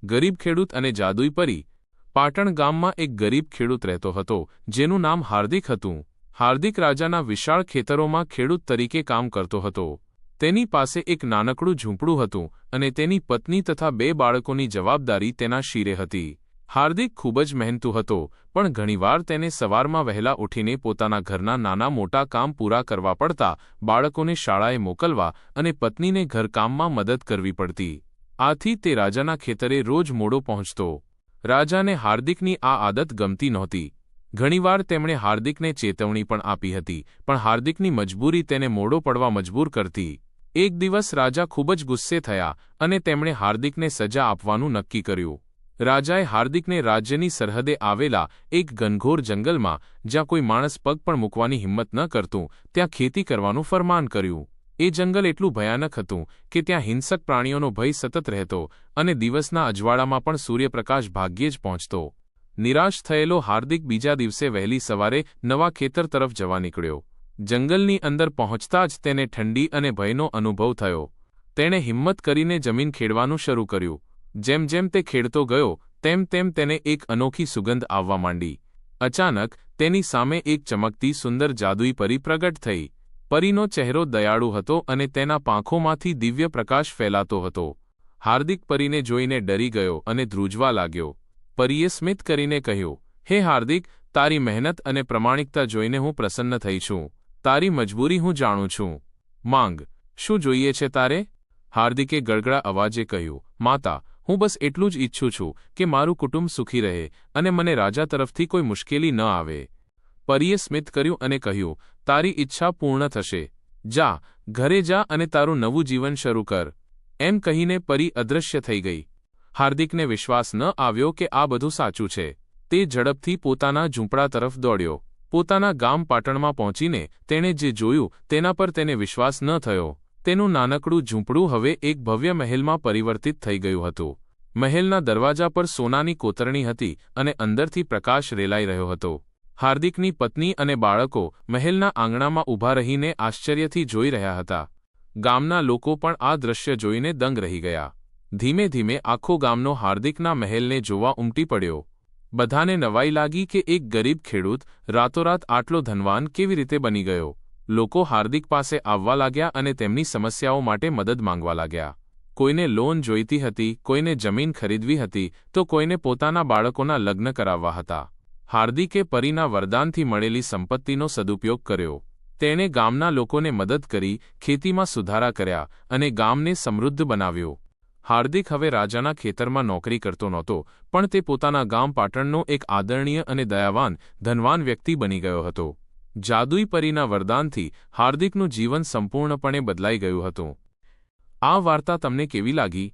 ગરીબ ખેડૂત અને જાદુઈ પરી। પાટણ ગામમાં એક ગરીબ ખેડૂત રહેતો હતો, જેનું નામ હાર્દિક હતું। હાર્દિક રાજાના વિશાળ ખેતરોમાં ખેડૂત તરીકે કામ કરતો હતો। તેની પાસે એક નાનકડું ઝૂંપડું હતું અને તેની પત્ની તથા 2 બાળકોની જવાબદારી તેના શિરે હતી। હાર્દિક ખૂબ જ મહેનતુ હતો, પણ ઘણીવાર તેને સવારમાં વહેલા ઉઠીને પોતાના ઘરના નાના મોટા કામ પૂરા કરવા પડતા, બાળકોને શાળાએ મોકલવા અને પત્નીને ઘરકામમાં મદદ કરવી પડતી। આથી તે રાજાના ખેતરે રોજ મોડો પહોંચતો। રાજાને હાર્દિકની આ આદત ગમતી નહોતી। ઘણીવાર તેમણે હાર્દિકને ચેતવણી પણ આપી હતી, પણ હાર્દિકની મજબૂરી તેને મોડો પડવા મજબૂર કરતી। એક દિવસ રાજા ખૂબ જ ગુસ્સે થયા અને તેમણે હાર્દિકને સજા આપવાનું નક્કી કર્યું। રાજાએ હાર્દિકને રાજ્યની સરહદે આવેલા એક ઘનઘોર જંગલમાં, જ્યાં કોઈ માણસ પગ પણ મૂકવાની હિંમત ન કરતું, ત્યાં ખેતી કરવાનું ફરમાન કર્યું। એ જંગલ એટલું ભયાનક હતું કે ત્યાં હિંસક પ્રાણીઓનો ભય સતત રહેતો અને દિવસના અજવાળામાં પણ સૂર્યપ્રકાશ ભાગ્યે જ પહોંચતો। નિરાશ થયેલો હાર્દિક બીજા દિવસે વહેલી સવારે નવા ખેતર તરફ જવા નીકળ્યો। જંગલની અંદર પહોંચતા જ તેને ઠંડી અને ભયનો અનુભવ થયો। તેણે હિંમત કરીને જમીન ખેડવાનું શરૂ કર્યું। જેમ જેમ તે ખેડતો ગયો, તેમ તેમ તેને એક અનોખી સુગંધ આવવા માંડી। અચાનક તેની સામે એક ચમકતી સુંદર જાદુઈ પરી પ્રગટ થઈ। પરીનો ચહેરો દયાળુ હતો અને તેના પાંખોમાંથી દિવ્ય પ્રકાશ ફેલાતો હતો। હાર્દિક પરીને જોઈને ડરી ગયો અને ધ્રુજવા લાગ્યો। પરીએ સ્મિત કરીને કહ્યું, હે હાર્દિક, તારી મહેનત અને પ્રમાણિકતા જોઈને હું પ્રસન્ન થઈ છું। તારી મજબૂરી હું જાણું છું। માંગ, શું જોઈએ છે તારે? હાર્દિકે ગળગળા અવાજે કહ્યું, માતા, હું બસ એટલું જ ઈચ્છું છું કે મારું કુટુંબ સુખી રહે અને મને રાજા તરફથી કોઈ મુશ્કેલી ન આવે। પરીએ સ્મિત કર્યું અને કહ્યું, તારી ઈચ્છા પૂર્ણ થશે। જા, ઘરે જા અને તારું નવું જીવન શરૂ કર। એમ કહીને પરી અદૃશ્ય થઈ ગઈ। હાર્દિકને વિશ્વાસ ન આવ્યો કે આ બધું સાચું છે। તે ઝડપથી પોતાના ઝૂંપડા તરફ દોડ્યો। પોતાના ગામ પાટણમાં પહોંચીને તેણે જે જોયું તેના પર તેને વિશ્વાસ ન થયો। તેનું નાનકડું ઝૂંપડું હવે એક ભવ્ય મહેલમાં પરિવર્તિત થઈ ગયું હતું। મહેલના દરવાજા પર સોનાની કોતરણી હતી અને અંદરથી પ્રકાશ રેલાઈ રહ્યો હતો। હાર્દિકની પત્ની અને બાળકો મહેલના આંગણામાં ઊભા રહીને આશ્ચર્યથી જોઈ રહ્યા હતા। ગામના લોકો પણ આ દૃશ્ય જોઈને દંગ રહી ગયા। ધીમે ધીમે આખો ગામનો હાર્દિકના મહેલને જોવા ઉમટી પડ્યો। બધાને નવાઈ લાગી કે એક ગરીબ ખેડૂત રાતોરાત આટલો ધનવાન કેવી રીતે બની ગયો। લોકો હાર્દિક પાસે આવવા લાગ્યા અને તેમની સમસ્યાઓ માટે મદદ માંગવા લાગ્યા। કોઈને લોન જોઈતી હતી, કોઈને જમીન ખરીદવી હતી, તો કોઈને પોતાના બાળકોના લગ્ન કરાવવા હતા। હાર્દિકે પરીના વરદાનથી મળેલી સંપત્તિનો સદુપયોગ કર્યો। તેણે ગામના લોકોને મદદ કરી, ખેતીમાં સુધારા કર્યા અને ગામને સમૃદ્ધ બનાવ્યો। હાર્દિક હવે રાજાના ખેતરમાં નોકરી કરતો નહોતો, પણ તે પોતાના ગામ પાટણનો એક આદરણીય અને દયાવાન, ધનવાન વ્યક્તિ બની ગયો હતો। જાદુઈ પરીના વરદાનથી હાર્દિકનું જીવન સંપૂર્ણપણે બદલાઈ ગયું હતું। આ વાર્તા તમને કેવી લાગી?